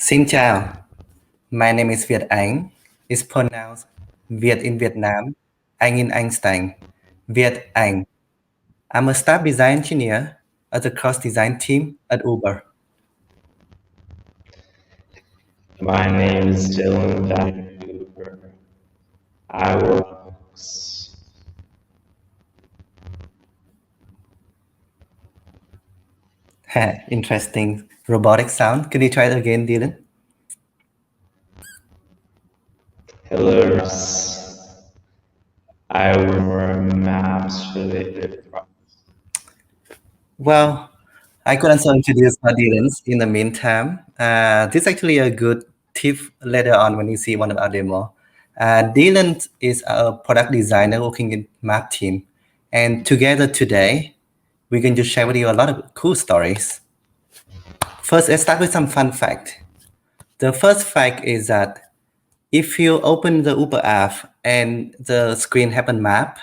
Xin chào, my name is Vietanh. It's pronounced Viet in Vietnam, Anh in Einstein, Vietanh. I'm a staff design engineer at the cross-design team at Uber. My name is Dylan Vancouver. I work on books. Interesting robotic sound. Can you try it again, Dylan? Pillars. I work maps related projects. Well, I could also introduce Dylan's in the meantime. This is actually a good tip later on when you see one of our demo. Dylan is a product designer working in map team. And together today, we're going to share with you a lot of cool stories. First, let's start with some fun fact. The first fact is that if you open the Uber app and the screen have a map,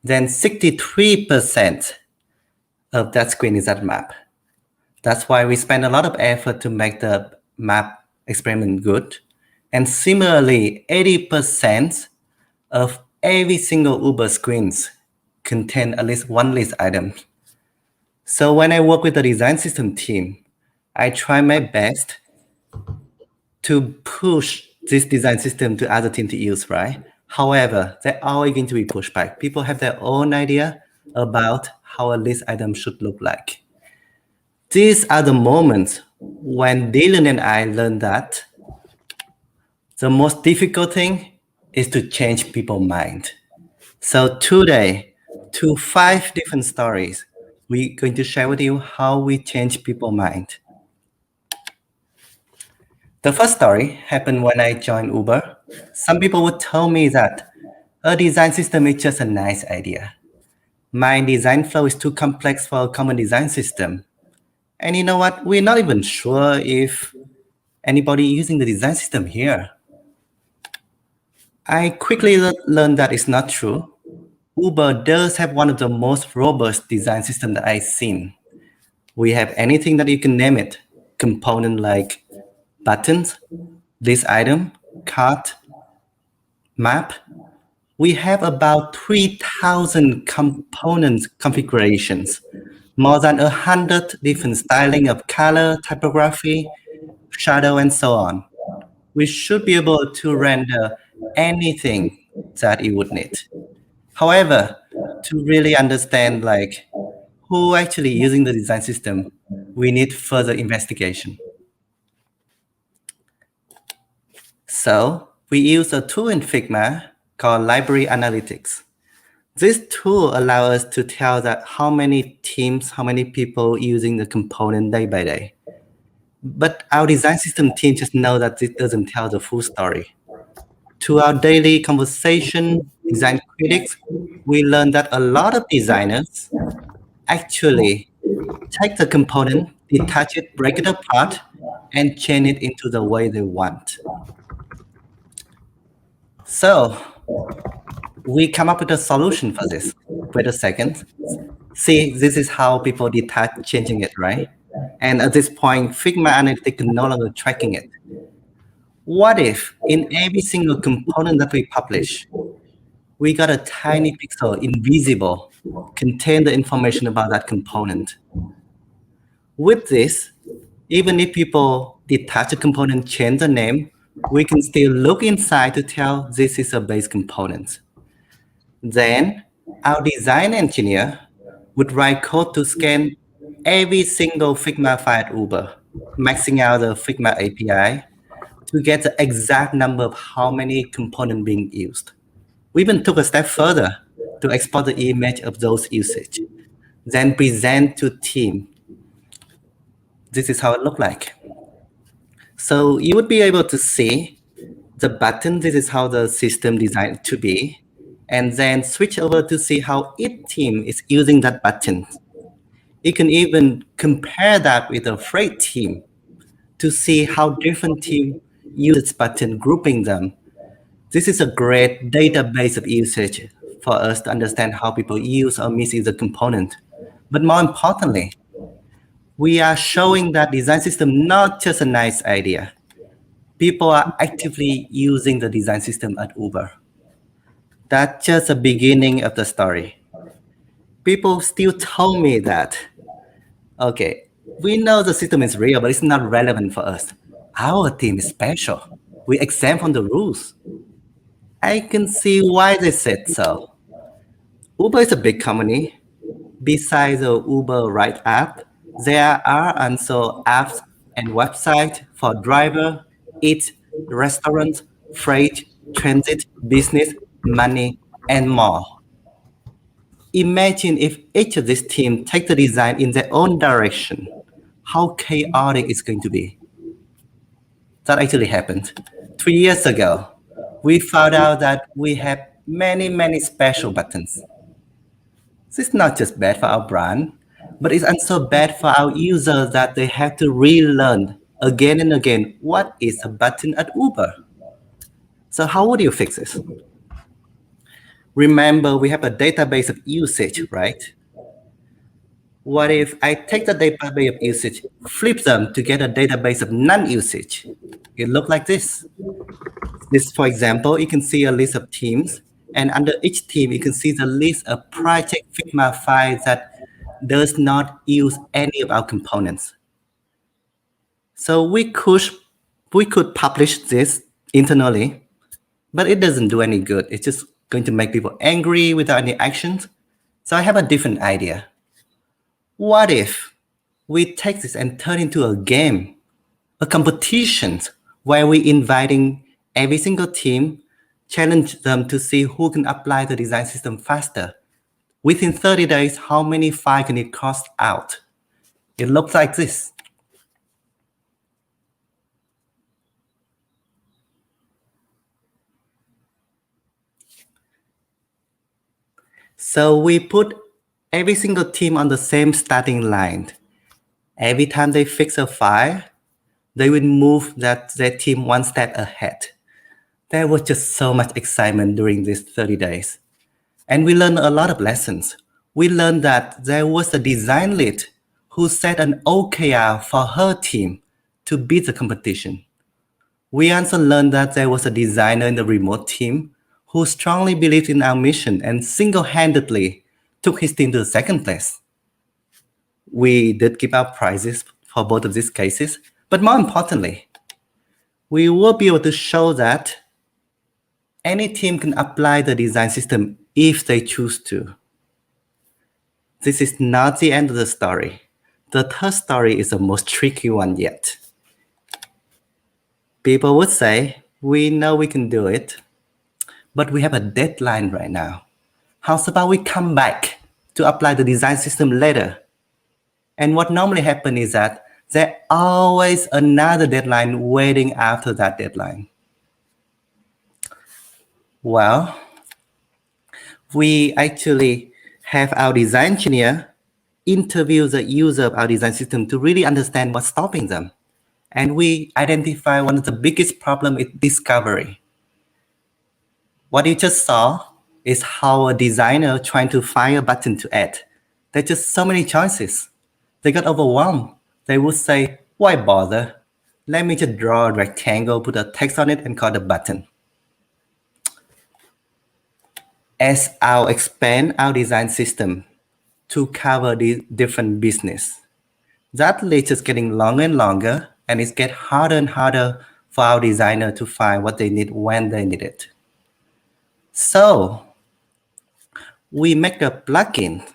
then 63% of that screen is that map. That's why we spend a lot of effort to make the map experiment good. And similarly, 80% of every single Uber screens contain at least one list item. So when I work with the design system team, I try my best to push this design system to other teams to use, right? However, there are always going to be pushback. People have their own idea about how a list item should look like. These are the moments when Dylan and I learned that the most difficult thing is to change people's mind. So today, to 5 different stories, we're going to share with you how we change people's mind. The first story happened when I joined Uber. Some people would tell me that a design system is just a nice idea. My design flow is too complex for a common design system. And you know what? We're not even sure if anybody using the design system here. I quickly learned that it's not true. Uber does have one of the most robust design systems that I've seen. We have anything that you can name it. Component like buttons, list item, cart, map. We have about 3,000 component configurations, more than 100 different styling of color, typography, shadow, and so on. We should be able to render anything that you would need. However, to really understand like who actually using the design system, we need further investigation. So we use a tool in Figma called Library Analytics. This tool allows us to tell that how many teams, how many people using the component day by day. But our design system team just know that this doesn't tell the full story. To our daily conversation, design critics, we learned that a lot of designers actually take the component, detach it, break it apart, and change it into the way they want. So we come up with a solution for this. Wait a second. See, this is how people detach changing it, right? And at this point, Figma Analytics is no longer tracking it. What if in every single component that we publish, we got a tiny pixel, invisible, contain the information about that component? With this, even if people detach a component, change the name, we can still look inside to tell this is a base component. Then our design engineer would write code to scan every single Figma file at Uber, maxing out the Figma API to get the exact number of how many components being used. We even took a step further to export the image of those usage, then present to team. This is how it looked like. So you would be able to see the button. This is how the system designed to be, and then switch over to see how each team is using that button. You can even compare that with a freight team to see how different teams use this button, grouping them. This is a great database of usage for us to understand how people use or misuse the component. But more importantly, we are showing that design system not just a nice idea. People are actively using the design system at Uber. That's just the beginning of the story. People still tell me that, okay, we know the system is real, but it's not relevant for us. Our team is special. We exempt from the rules. I can see why they said so. Uber is a big company. Besides the Uber Ride app, there are also apps and websites for driver, eat, restaurant, freight, transit, business, money, and more. Imagine if each of these teams take the design in their own direction. How chaotic it's going to be. That actually happened. 3 years ago, we found out that we have many special buttons. This is not just bad for our brand, but it's also bad for our users that they have to relearn again and again what is a button at Uber. So how would you fix this? Remember, we have a database of usage, right? What if I take the database of usage, flip them to get a database of non-usage? It looks like this. This, for example, you can see a list of teams, and under each team, you can see the list of project Figma files that does not use any of our components. So we could publish this internally, but it doesn't do any good. It's just going to make people angry without any actions. So I have a different idea. What if we take this and turn into a game, a competition where we inviting every single team, challenge them to see who can apply the design system faster. Within 30 days, how many files can it cost out? It looks like this. So we put every single team on the same starting line. Every time they fix a file, they will move their team one step ahead. There was just so much excitement during these 30 days. And we learned a lot of lessons. We learned that there was a design lead who set an OKR for her team to beat the competition. We also learned that there was a designer in the remote team who strongly believed in our mission and single-handedly took his team to the second place. We did keep our prizes for both of these cases, but more importantly, we will be able to show that any team can apply the design system if they choose to. This is not the end of the story. The third story is the most tricky one yet. People would say, we know we can do it, but we have a deadline right now. How's about we come back to apply the design system later? And what normally happens is that there's always another deadline waiting after that deadline. Well, we actually have our design engineer interview the user of our design system to really understand what's stopping them. And we identify one of the biggest problems is discovery. What you just saw is how a designer trying to find a button to add. There's just so many choices. They got overwhelmed. They would say, why bother? Let me just draw a rectangle, put a text on it, and call it a button. As I'll expand our design system to cover the different business, that list is getting longer and longer, and it's getting harder and harder for our designer to find what they need when they need it. So we make a plugin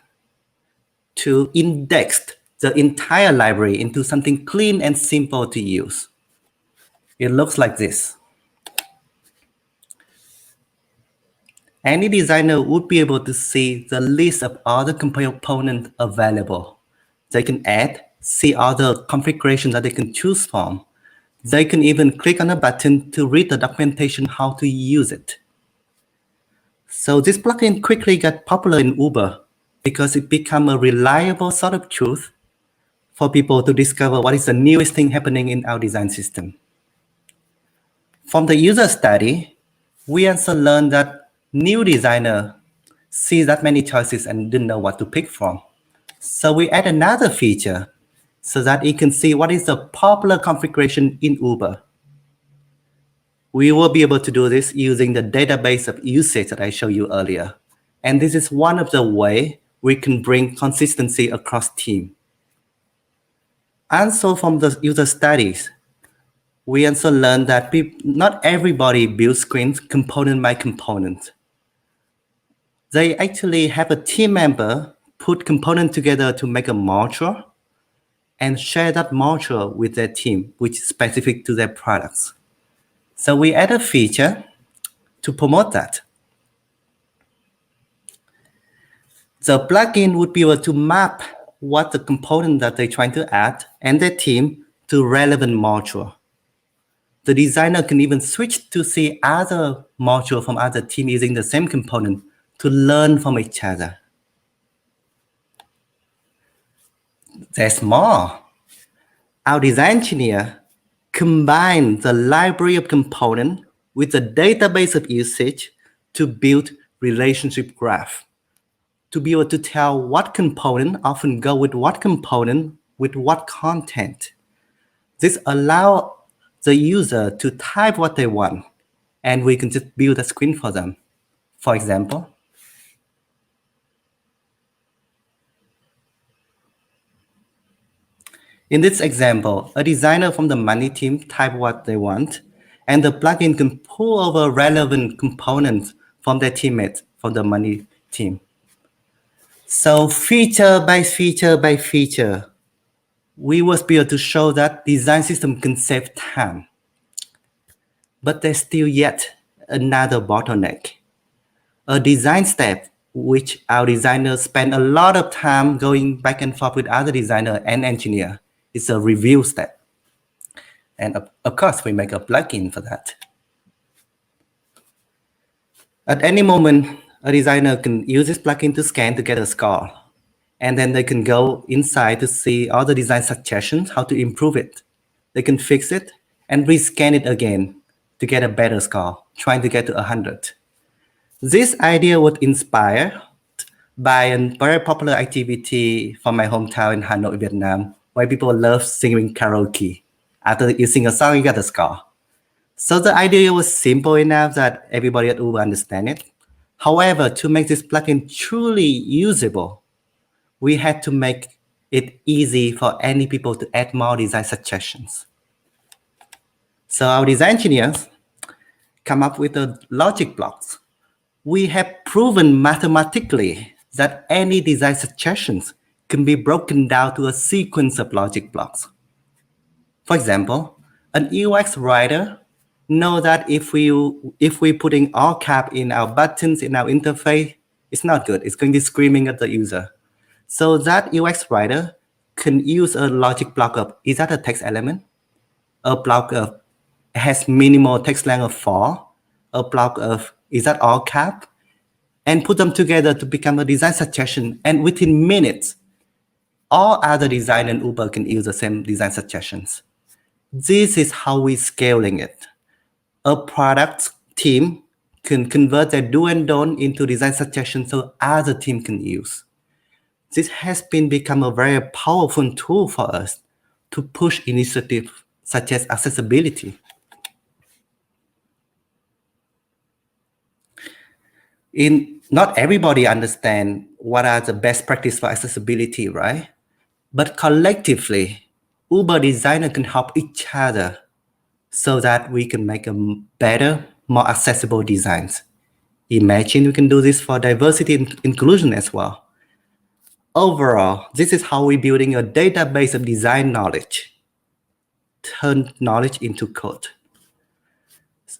to index the entire library into something clean and simple to use. It looks like this. Any designer would be able to see the list of all the components available. They can add, see all the configurations that they can choose from. They can even click on a button to read the documentation how to use it. So this plugin quickly got popular in Uber because it became a reliable source of truth for people to discover what is the newest thing happening in our design system. From the user study, we also learned that new designer see that many choices and didn't know what to pick from. So we add another feature so that you can see what is the popular configuration in Uber. We will be able to do this using the database of usage that I showed you earlier. And this is one of the ways we can bring consistency across team. Also from the user studies, we also learned that not everybody builds screens component by component. They actually have a team member put component together to make a module and share that module with their team, which is specific to their products. So we add a feature to promote that. The plugin would be able to map what the component that they're trying to add and their team to relevant module. The designer can even switch to see other module from other team using the same component to learn from each other. There's more. Our design engineer combine the library of component with the database of usage to build relationship graph, to be able to tell what component often go with what component with what content. This allows the user to type what they want, and we can just build a screen for them. For example, in this example, a designer from the money team type what they want, and the plugin can pull over relevant components from their teammates from the money team. So feature by feature by feature, we was able to show that design system can save time. But there's still yet another bottleneck. A design step which our designers spend a lot of time going back and forth with other designer and engineer is a review step. And of course, we make a plugin for that. At any moment, a designer can use this plugin to scan to get a score. And then they can go inside to see all the design suggestions, how to improve it. They can fix it and rescan it again to get a better score, trying to get to 100. This idea was inspired by a very popular activity from my hometown in Hanoi, Vietnam, where people love singing karaoke. After you sing a song, you get a score. So the idea was simple enough that everybody at Uber understand it. However, to make this plugin truly usable, we had to make it easy for any people to add more design suggestions. So our design engineers come up with the logic blocks. We have proven mathematically that any design suggestions can be broken down to a sequence of logic blocks. For example, an UX writer know that if we putting all cap in our buttons in our interface, it's not good. It's going to be screaming at the user. So that UX writer can use a logic block of, is that a text element? A block of has minimal text length of 4, a block of, is that all cap? And put them together to become a design suggestion. And within minutes, all other design and Uber can use the same design suggestions. This is how we're scaling it. A product team can convert their do and don't into design suggestions so other team can use. This has become a very powerful tool for us to push initiatives such as accessibility. Not everybody understand what are the best practice for accessibility, right? But collectively, Uber designer can help each other so that we can make a better, more accessible designs. Imagine we can do this for diversity and inclusion as well. Overall, this is how we're building a database of design knowledge, turn knowledge into code.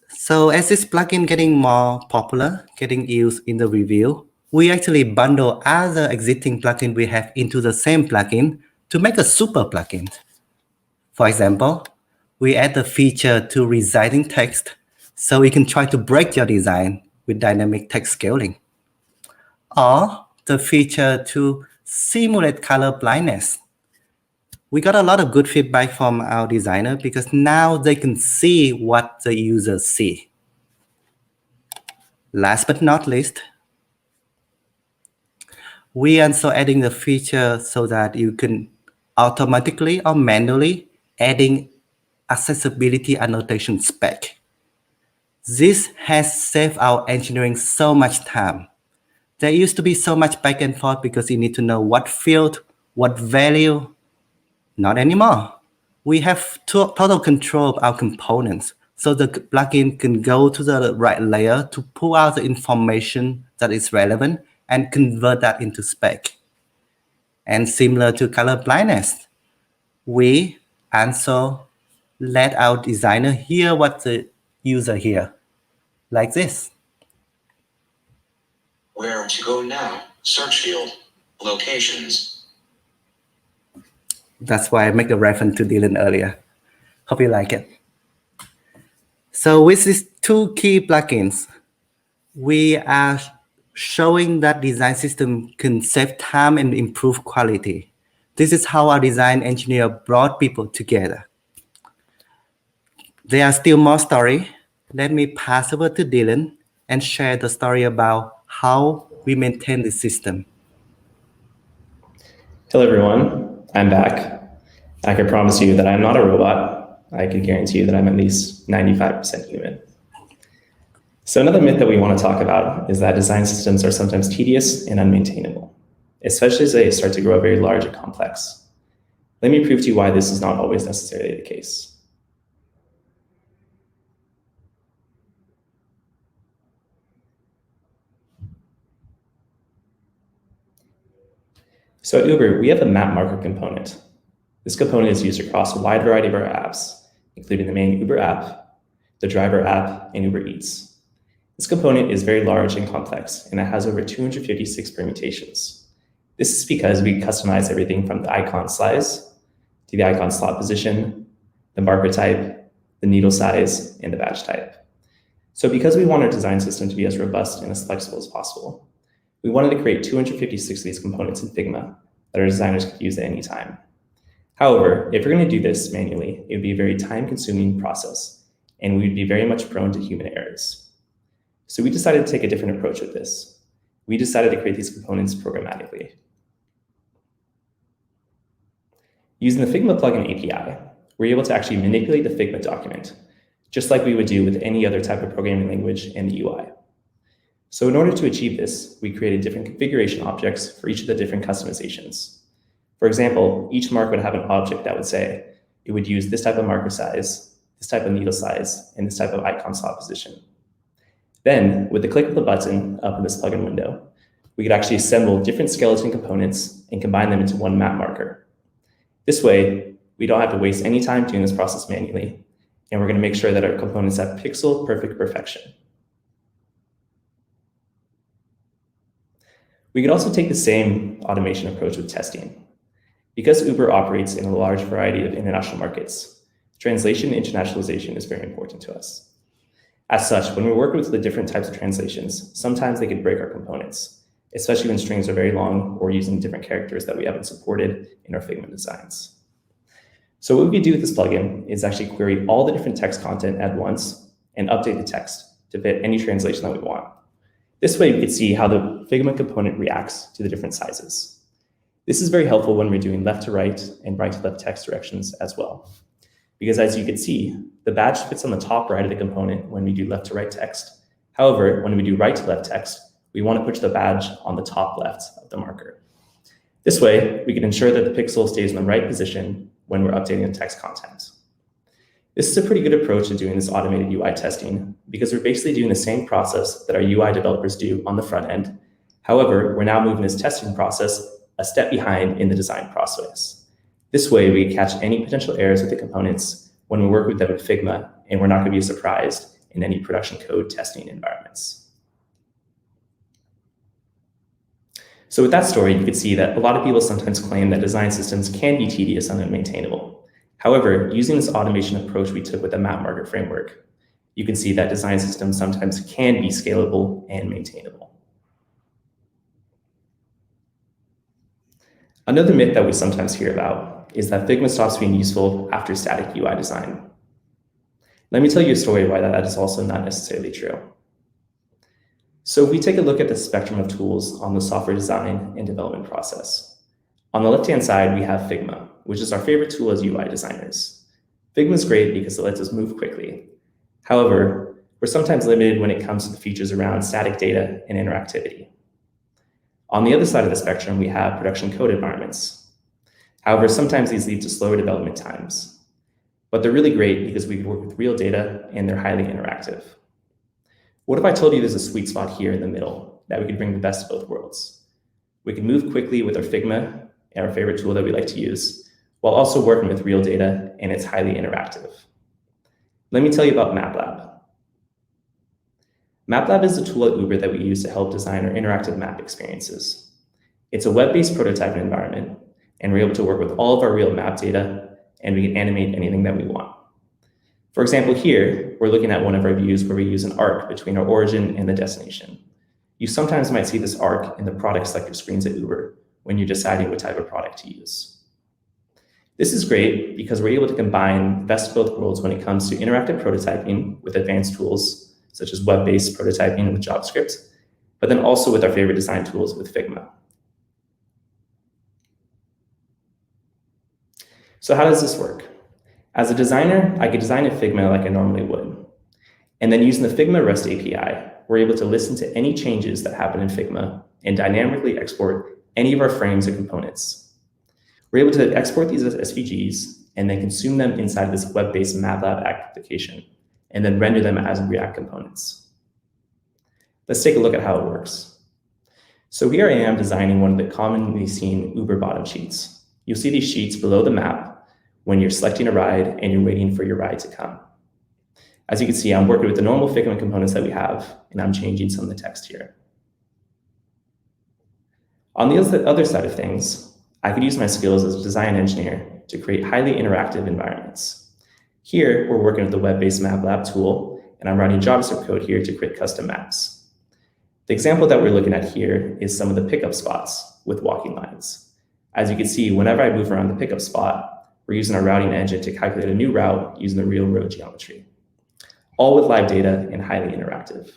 So as this plugin getting more popular, getting used in the review, we actually bundle other existing plugin we have into the same plugin to make a super plugin. For example, we add the feature to resizing text so we can try to break your design with dynamic text scaling. Or the feature to simulate color blindness. We got a lot of good feedback from our designer because now they can see what the users see. Last but not least, we also adding the feature so that you can automatically or manually adding accessibility annotation spec. This has saved our engineering so much time. There used to be so much back and forth because you need to know what field, what value. Not anymore. We have total control of our components. So the plugin can go to the right layer to pull out the information that is relevant and convert that into spec. And similar to color blindness, we also let our designer hear what the user hear, like this. Where to go now? Search field. Locations. That's why I make a reference to Dylan earlier. Hope you like it. So with these two key plugins, we are showing that design system can save time and improve quality. This is how our design engineer brought people together. There are still more stories. Let me pass over to Dylan and share the story about how we maintain the system. Hello, everyone. I'm back. I can promise you that I'm not a robot. I can guarantee you that I'm at least 95% human. So another myth that we want to talk about is that design systems are sometimes tedious and unmaintainable, especially as they start to grow very large and complex. Let me prove to you why this is not always necessarily the case. So at Uber, we have a map marker component. This component is used across a wide variety of our apps, including the main Uber app, the driver app, and Uber Eats. This component is very large and complex, and it has over 256 permutations. This is because we customize everything from the icon size to the icon slot position, the marker type, the needle size, and the badge type. So because we want our design system to be as robust and as flexible as possible, we wanted to create 256 of these components in Figma that our designers could use at any time. However, if we're going to do this manually, it would be a very time-consuming process, and we would be very much prone to human errors. So we decided to take a different approach with this. We decided to create these components programmatically. Using the Figma plugin API, we're able to actually manipulate the Figma document, just like we would do with any other type of programming language in the UI. So in order to achieve this, we created different configuration objects for each of the different customizations. For example, each mark would have an object that would say it would use this type of marker size, this type of needle size, and this type of icon slot position. Then, with the click of the button up in this plugin window, we could actually assemble different skeleton components and combine them into one map marker. This way, we don't have to waste any time doing this process manually, and we're going to make sure that our components have pixel perfect perfection. We could also take the same automation approach with testing. Because Uber operates in a large variety of international markets, translation and internationalization is very important to us. As such, when we work with the different types of translations, sometimes they could break our components, especially when strings are very long or using different characters that we haven't supported in our Figma designs. So what we could do with this plugin is actually query all the different text content at once and update the text to fit any translation that we want. This way, we could see how the Figma component reacts to the different sizes. This is very helpful when we're doing left to right and right to left text directions as well. Because as you can see, the badge fits on the top right of the component when we do left to right text. However, when we do right to left text, we want to push the badge on the top left of the marker. This way, we can ensure that the pixel stays in the right position when we're updating the text content. This is a pretty good approach to doing this automated UI testing because we're basically doing the same process that our UI developers do on the front end. However, we're now moving this testing process a step behind in the design process. This way, we can catch any potential errors with the components when we work with them in Figma, and we're not going to be surprised in any production code testing environments. So with that story, you can see that a lot of people sometimes claim that design systems can be tedious and unmaintainable. However, using this automation approach we took with the map marker framework, you can see that design systems sometimes can be scalable and maintainable. Another myth that we sometimes hear about is that Figma stops being useful after static UI design. Let me tell you a story why that is also not necessarily true. So if we take a look at the spectrum of tools on the software design and development process, on the left-hand side, we have Figma, which is our favorite tool as UI designers. Figma is great because it lets us move quickly. However, we're sometimes limited when it comes to the features around static data and interactivity. On the other side of the spectrum, we have production code environments. However, sometimes these lead to slower development times, but they're really great because we can work with real data and they're highly interactive. What if I told you there's a sweet spot here in the middle that we could bring the best of both worlds? We can move quickly with our Figma, our favorite tool that we like to use, while also working with real data, and it's highly interactive. Let me tell you about MapLab. MapLab is a tool at Uber that we use to help design our interactive map experiences. It's a web-based prototyping environment, and we're able to work with all of our real map data, and we can animate anything that we want. For example, here, we're looking at one of our views where we use an arc between our origin and the destination. You sometimes might see this arc in the product selector screens at Uber when you're deciding what type of product to use. This is great because we're able to combine the best of both worlds when it comes to interactive prototyping with advanced tools such as web-based prototyping with JavaScript, but then also with our favorite design tools with Figma. So how does this work? As a designer, I could design in Figma like I normally would. And then using the Figma REST API, we're able to listen to any changes that happen in Figma and dynamically export any of our frames or components. We're able to export these as SVGs and then consume them inside this web-based MapLab application, and then render them as React components. Let's take a look at how it works. So here I am designing one of the commonly seen Uber bottom sheets. You'll see these sheets below the map when you're selecting a ride and you're waiting for your ride to come. As you can see, I'm working with the normal Figma components that we have, and I'm changing some of the text here. On the other side of things, I could use my skills as a design engineer to create highly interactive environments. Here, we're working with the web-based MapLab tool, and I'm writing JavaScript code here to create custom maps. The example that we're looking at here is some of the pickup spots with walking lines. As you can see, whenever I move around the pickup spot, we're using our routing engine to calculate a new route using the real road geometry, all with live data and highly interactive.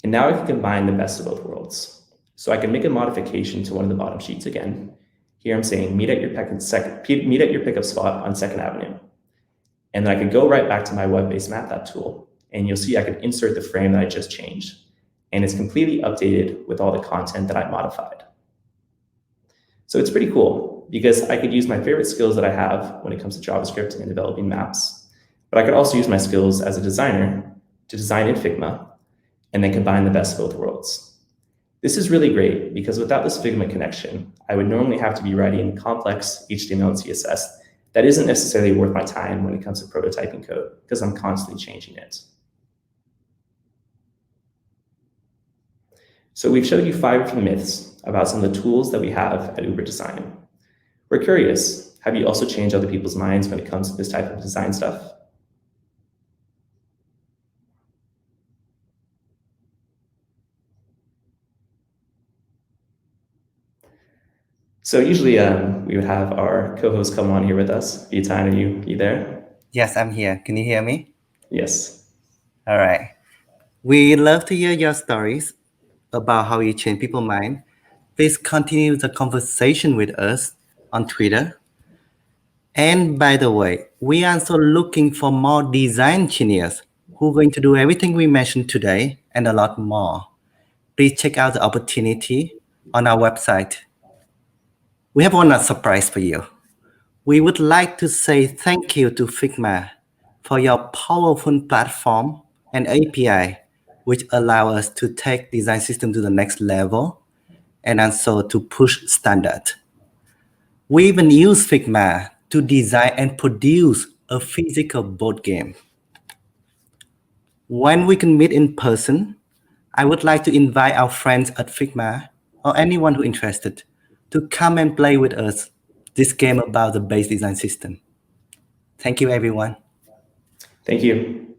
And now I can combine the best of both worlds. So I can make a modification to one of the bottom sheets again. Here I'm saying meet at your pickup spot on 2nd Avenue. And then I can go right back to my web-based MapLab tool, and you'll see I can insert the frame that I just changed. And it's completely updated with all the content that I modified. So it's pretty cool because I could use my favorite skills that I have when it comes to JavaScript and developing maps, but I could also use my skills as a designer to design in Figma and then combine the best of both worlds. This is really great because without this Figma connection, I would normally have to be writing complex HTML and CSS that isn't necessarily worth my time when it comes to prototyping code because I'm constantly changing it. So we've showed you 5 of the myths about some of the tools that we have at Uber Design. We're curious, have you also changed other people's minds when it comes to this type of design stuff? So usually we would have our co-host come on here with us. Vietanh, are you there? Yes, I'm here. Can you hear me? Yes. All right. We love to hear your stories about how you change people's mind. Please continue the conversation with us on Twitter. And by the way, we are also looking for more design engineers who are going to do everything we mentioned today and a lot more. Please check out the opportunity on our website. We have one surprise for you. We would like to say thank you to Figma for your powerful platform and API, which allow us to take design system to the next level and also to push standard. We even use Figma to design and produce a physical board game. When we can meet in person, I would like to invite our friends at Figma or anyone who interested to come and play with us this game about the base design system. Thank you, everyone. Thank you.